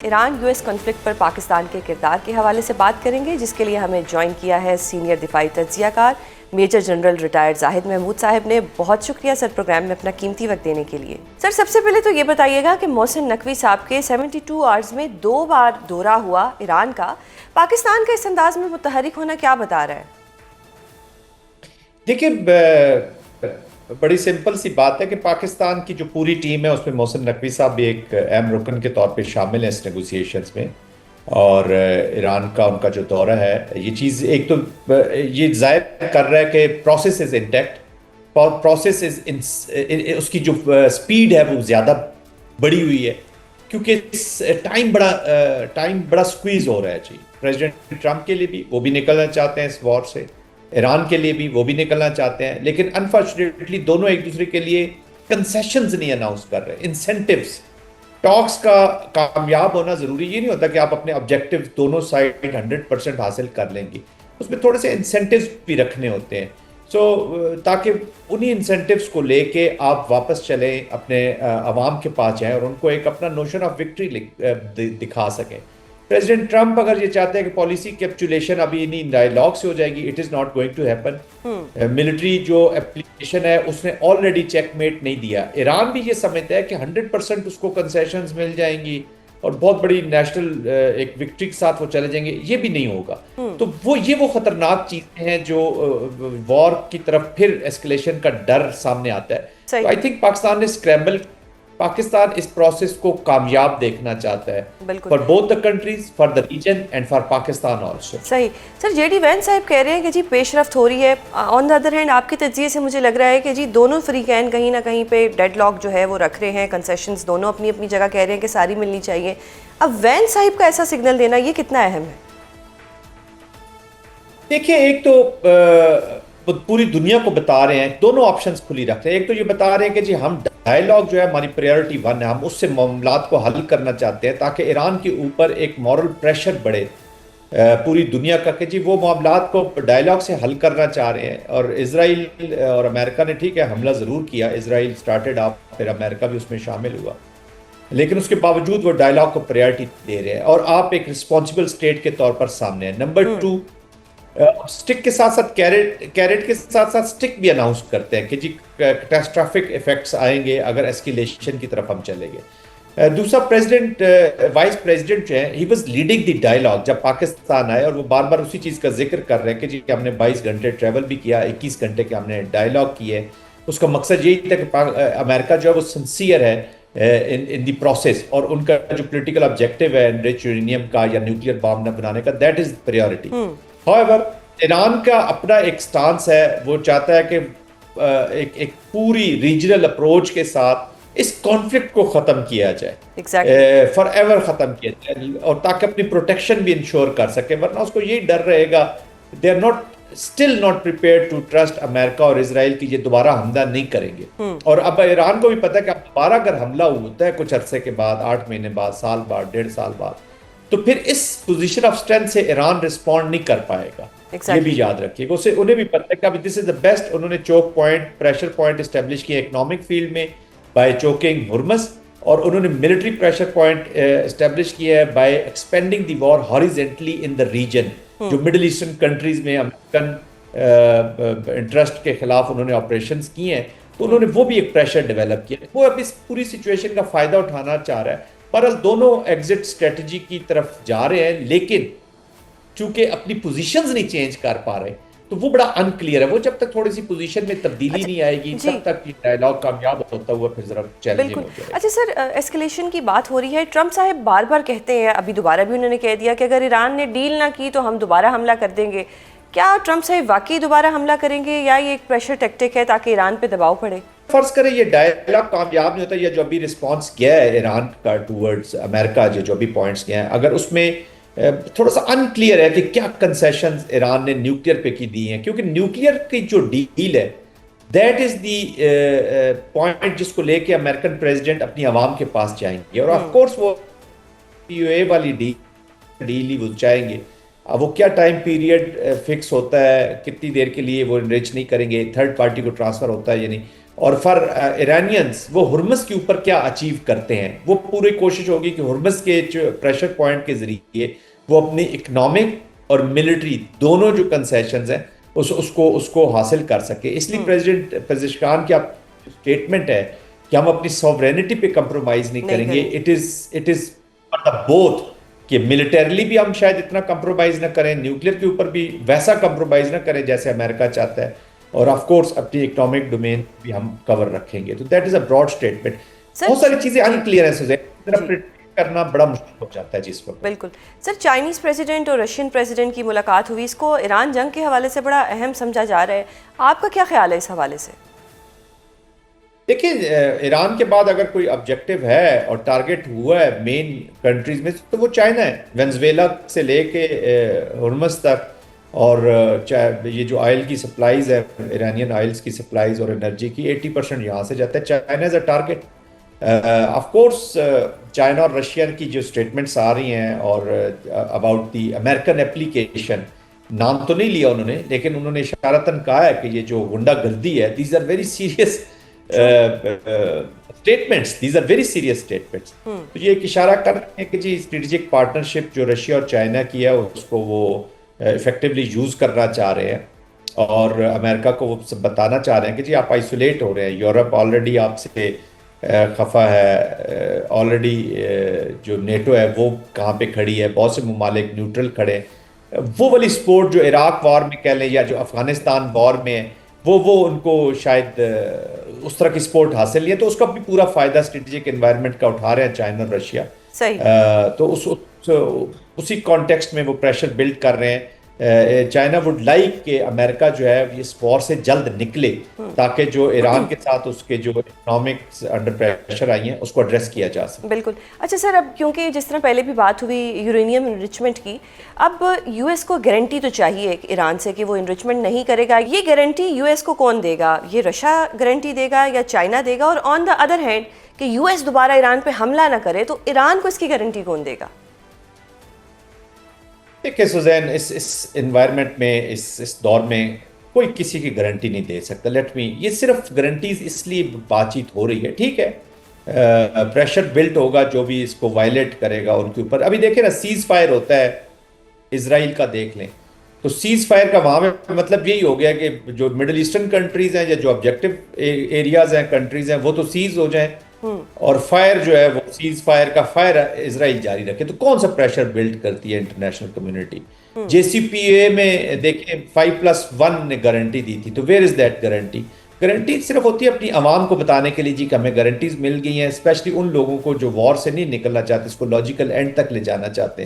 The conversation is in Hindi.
ईरान यूएस कॉन्फ्लिक्ट पर पाकिस्तान के किरदार के हवाले से बात करेंगे, जिसके लिए हमें ज्वाइन किया है सीनियर दिफाई तज्जियाकार major general retired Zahid Mahmood साहब ने। बहुत शुक्रिया सर प्रोग्राम में अपना कीमती वक्त देने के लिए। सर सबसे पहले तो ये बताइएगा कि मोहसिन नकवी साहब के 72 आवर्स में 2 बार दौरा हुआ ईरान का, पाकिस्तान का इस अंदाज में मुतहरिक होना क्या बता रहा है? देखिए, बड़ी सिंपल सी बात है कि पाकिस्तान की जो पूरी टीम है उसमें मोहसिन नकवी साहब भी एक अहम रुकन के तौर पे शामिल हैं इस नेगोशिएशंस में। और ईरान का उनका जो दौरा है, ये चीज़ एक तो ये जाहिर कर रहा है कि process is intact, process is उसकी जो स्पीड है वो ज़्यादा बढ़ी हुई है, क्योंकि टाइम बड़ा स्क्वीज हो रहा है जी। प्रेसिडेंट ट्रंप के लिए भी, वो भी निकलना चाहते हैं इस वॉर से, ईरान के लिए भी वो भी निकलना चाहते हैं, लेकिन अनफॉर्चुनेटली दोनों एक दूसरे के लिए कंसेशंस नहीं अनाउंस कर रहे, इंसेंटिव्स। टॉक्स का कामयाब होना जरूरी ये नहीं होता कि आप अपने ऑब्जेक्टिव दोनों साइड 100% हासिल कर लेंगे, उसमें थोड़े से इंसेंटिव्स भी रखने होते हैं। ताकि उन्हीं इंसेंटिव्स को लेके आप वापस चलें, अपने अवाम के पास जाएं और उनको एक अपना नोशन ऑफ विक्ट्री दिखा सकें। प्रेसिडेंट ट्रंप अगर ये चाहते हैं कि पॉलिसी कैप्चुलेशन अभी इन्हीं डायलॉग से हो जाएगी, it is not going to happen. Military जो एप्लीकेशन है उसने ऑलरेडी चेकमेट नहीं दिया। ईरान भी ये समझता है कि 100% उसको कंसेशंस मिल जाएंगी और बहुत बड़ी नेशनल एक विक्ट्री के साथ वो चले जाएंगे, ये भी नहीं होगा। तो वो खतरनाक चीजें हैं जो वॉर की तरफ फिर एस्केलेशन का डर सामने आता है। तो आई थिंक पाकिस्तान ने स्क्रैम्बल, पाकिस्तान इस प्रोसेस को कामयाब देखना चाहता है for both the countries, for the reason and for Pakistan also. सही। सर जेडी वैन साहब कह रहे हैं कि जी पेशरफ्त हो रही है। ऑन द अदर हैंड आपके तज्जिए से मुझे लग रहा है कि जी दोनों फ्रीकैन कहीं ना कहीं पे डेडलॉक जो है वो रख रहे हैं, कंसेशंस दोनों अपनी अपनी जगह कह रहे हैं कि सारी मिलनी चाहिए। अब वैन साहब का ऐसा सिग्नल देना ये कितना अहम है? देखिए, एक तो पूरी दुनिया को बता रहे हैं, दोनों ऑप्शंस खुली रख रहे हैं। एक तो ये बता रहे हैं कि जी हम डायलॉग जो है हमारी प्रायोरिटी 1 है, हम उससे मामलात को हल करना चाहते हैं ताकि ईरान के ऊपर एक मॉरल प्रेशर बढ़े पूरी दुनिया का कि जी वो मामलात को डायलॉग से हल करना चाह रहे हैं। और इजराइल और अमेरिका ने ठीक है हमला ज़रूर किया, इजराइल स्टार्टेड आप, फिर अमेरिका भी उसमें शामिल हुआ, लेकिन उसके बावजूद वो डायलॉग को प्रायोरिटी दे रहे हैं और आप एक रिस्पॉन्सिबल स्टेट के तौर पर सामने हैं। नंबर 2, स्टिक के साथ साथ कैरेट के साथ साथ स्टिक भी अनाउंस करते हैं कि जी कैटास्ट्रोफिक इफेक्ट्स आएंगे अगर एस्केलेशन की तरफ हम चलेंगे। दूसरा, वाइस प्रेसिडेंट जो है, he was leading the dialogue जब पाकिस्तान आए, और वो बार बार उसी चीज़ का जिक्र कर रहे हैं कि जी हमने 22 घंटे ट्रैवल भी किया, 21 घंटे के हमने डायलॉग किए। उसका मकसद यही था कि अमेरिका जो है वो सिंसियर है इन द प्रोसेस, और उनका जो पोलिटिकल ऑब्जेक्टिव है एनरिच यूरेनियम का या न्यूक्लियर बॉम्ब न बनाने का, that is priority. However, Iran का अपना एक स्टांस है, वो चाहता है कि एक पूरी रीजनल अप्रोच के साथ इस कॉन्फ्लिक्ट को खत्म किया जाए, फॉर एवर खत्म किया जाए, और ताकि अपनी प्रोटेक्शन भी इंश्योर कर सके। वरना उसको यही डर रहेगा, they are still not prepared to trust America और इजराइल की ये दोबारा हमला नहीं करेंगे। और अब ईरान को भी पता है कि अब दोबारा अगर हमला होता है कुछ अरसे के बाद, 8 महीने बाद, साल बाद, 1.5 साल बाद, तो फिर इस पोजीशन ऑफ स्ट्रेंथ से ईरान रिस्पॉन्ड नहीं कर पाएगा। ये भी याद रखिएगा। उन्हें भी पता है कि अभी दिस इज द बेस्ट। उन्होंने choke point, pressure point establish किया इकोनॉमिक फील्ड में बाय चोकिंग हुर्मस, और उन्होंने मिलिट्री प्रेशर पॉइंट एस्टेब्लिश किया है by expanding the war horizontally in the region. जो मिडिल ईस्टर्न कंट्रीज में अमेरिकन इंटरेस्ट के खिलाफ उन्होंने ऑपरेशंस किए हैं, तो उन्होंने वो भी एक प्रेशर डेवलप किया। वो अब इस पूरी सिचुएशन का फायदा उठाना चाह रहा है। पर दोनों एग्जिट स्ट्रेटजी की तरफ जा रहे हैं, लेकिन चूंकि अपनी पोजीशंस नहीं चेंज कर पा रहे, तो वो बड़ा अनक्लियर है। वो जब तक थोड़ी सी पोजीशन में तब्दीली नहीं आएगी, तब तक ये डायलॉग कामयाब होता हुआ फिर जरा चैलेंजिंग हो जाएगा। अच्छा सर, एस्केलेशन की बात हो रही है। ट्रंप साहब बार बार कहते हैं, अभी दोबारा भी उन्होंने कह दिया कि अगर ईरान ने डील ना की तो हम दोबारा हमला कर देंगे। क्या ट्रंप साहब वाकई दोबारा हमला करेंगे या ये एक प्रेशर टैक्टिक है ताकि ईरान पे दबाव पड़े? फर्ज करें ये डायलॉग कामयाब नहीं होता, या जो अभी रिस्पॉन्स किया है ईरान का टूवर्ड्स अमेरिका, जो भी पॉइंट्स किए हैं, अगर उसमें थोड़ा सा अनक्लियर है कि क्या कंसेशंस ईरान ने न्यूक्लियर पे की दी हैं, क्योंकि न्यूक्लियर की जो डील है दैट इज द पॉइंट जिसको लेके अमेरिकन प्रेसिडेंट अपनी आवाम के पास जाएंगे, और ऑफ कोर्स वो यूए वाली डील ही वो चाहेंगे। अब वो क्या टाइम पीरियड फिक्स होता है, कितनी देर के लिए वो इनरिच नहीं करेंगे, थर्ड पार्टी को ट्रांसफर होता है या नहीं, और फॉर ईरानियंस वो हुर्मस के ऊपर क्या अचीव करते हैं, वो पूरी कोशिश होगी कि हुर्मस के जो प्रेशर पॉइंट के जरिए वो अपनी इकोनॉमिक और मिलिट्री दोनों जो कंसेशंस हैं उसको उसको हासिल कर सके। इसलिए प्रेसिडेंट पेजेश्कियान की स्टेटमेंट है कि हम अपनी सॉवरेनिटी पे कंप्रोमाइज नहीं करेंगे। इट इज बोथ कि मिलिटरीली भी हम शायद इतना कंप्रोमाइज ना करें, न्यूक्लियर के ऊपर भी वैसा कंप्रोमाइज ना करें जैसे अमेरिका चाहता है, और ऑफ कोर्स अपनी इकोनॉमिक डोमेन भी हम कवर रखेंगे। तो that is a broad statement. बहुत सारी चीजें अनक्लियर है, इंटरप्रेट करना बड़ा मुश्किल हो जाता है जिस वक्त। बिल्कुल सर, चाइनीज प्रेसिडेंट और रशियन प्रेसिडेंट की मुलाकात हुई, इसको ईरान जंग के हवाले से बड़ा अहम समझा जा रहा है, आपका क्या ख्याल है इस हवाले से? देखिए, ईरान के बाद अगर कोई ऑब्जेक्टिव है और टारगेट हुआ है मेन कंट्रीज में तो वो चाइना है। वेनेजुएला से लेके हुर्मुज़ तक, और ये जो ऑयल की सप्लाईज है, ईरानियन ऑयल्स की सप्लाईज और एनर्जी की 80% यहाँ से जाता है। China is a target. Of course China और रशिया की जो स्टेटमेंट्स आ रही हैं और अबाउट द अमेरिकन एप्लीकेशन, नाम तो नहीं लिया उन्होंने, लेकिन उन्होंने इशारतन कहा है कि ये जो गुंडागर्दी है, these are very serious statements, these are very serious statements. तो ये एक इशारा कर रहे हैं कि जी स्ट्रेटेजिक पार्टनरशिप जो रशिया और चाइना की है उसको वो इफेक्टिवली यूज करना चाह रहे हैं, और अमेरिका को वो सब बताना चाह रहे हैं कि जी आप आइसोलेट हो रहे हैं। यूरोप ऑलरेडी आपसे खफा है, ऑलरेडी जो नेटो है वो कहाँ पे खड़ी है, बहुत से ममालिक न्यूट्रल खड़े हैं। वो वाली सपोर्ट जो इराक वॉर में कह लें या जो अफगानिस्तान वॉर में है, वो उनको शायद उस तरह की सपोर्ट हासिल नहीं है। तो उसका भी पूरा फायदा स्ट्रेटेजिक एनवायरनमेंट का उठा रहे हैं चाइना और रशिया। सही। तो उसी कॉन्टेक्स्ट में वो प्रेशर बिल्ड कर रहे हैं। चाइना वुड लाइक कि अमेरिका जो है इस वॉर से जल्द निकले, ताकि जो ईरान के साथ उसके जो इकोनॉमिक्स अंडर प्रेशर आई हैं उसको एड्रेस किया जा सके। बिल्कुल। अच्छा सर, अब क्योंकि जिस तरह पहले भी बात हुई यूरेनियम इनरिचमेंट की, अब यूएस को गारंटी तो चाहिए ईरान से कि वो इनरिचमेंट नहीं करेगा। ये गारंटी यूएस को कौन देगा? ये रशिया गारंटी देगा या चाइना देगा? और ऑन द अदर हैंड कि यूएस दोबारा ईरान पे हमला ना करे तो ईरान को इसकी गारंटी कौन देगा? देखिए सुजैन, इस एनवायरनमेंट में, इस दौर में कोई किसी की गारंटी नहीं दे सकता। लेट मी, ये सिर्फ गारंटीज इसलिए बातचीत हो रही है, ठीक है, प्रेशर बिल्ट होगा जो भी इसको वायलेट करेगा उनके ऊपर। अभी देखें ना, सीज फायर होता है इसराइल का, देख लें तो सीज फायर का वहां में मतलब यही हो गया कि जो मिडिल ईस्टर्न कंट्रीज हैं या जो ऑब्जेक्टिव एरियाज हैं, कंट्रीज हैं, वो तो सीज हो जाएं और फायर जो है वो सीज फायर का फायर इसराइल जारी रखे। तो कौन सा प्रेशर बिल्ड करती है इंटरनेशनल कम्युनिटी? JCPOA में देखें 5+1 ने गारंटी दी थी, तो where is that guarantee? Guarantee सिर्फ होती है अपनी आवाम को बताने के लिए जी कि हमें गारंटीज मिल गई हैं, स्पेशली उन लोगों को जो वॉर से नहीं निकलना चाहते, इसको लॉजिकल एंड तक ले जाना चाहते हैं।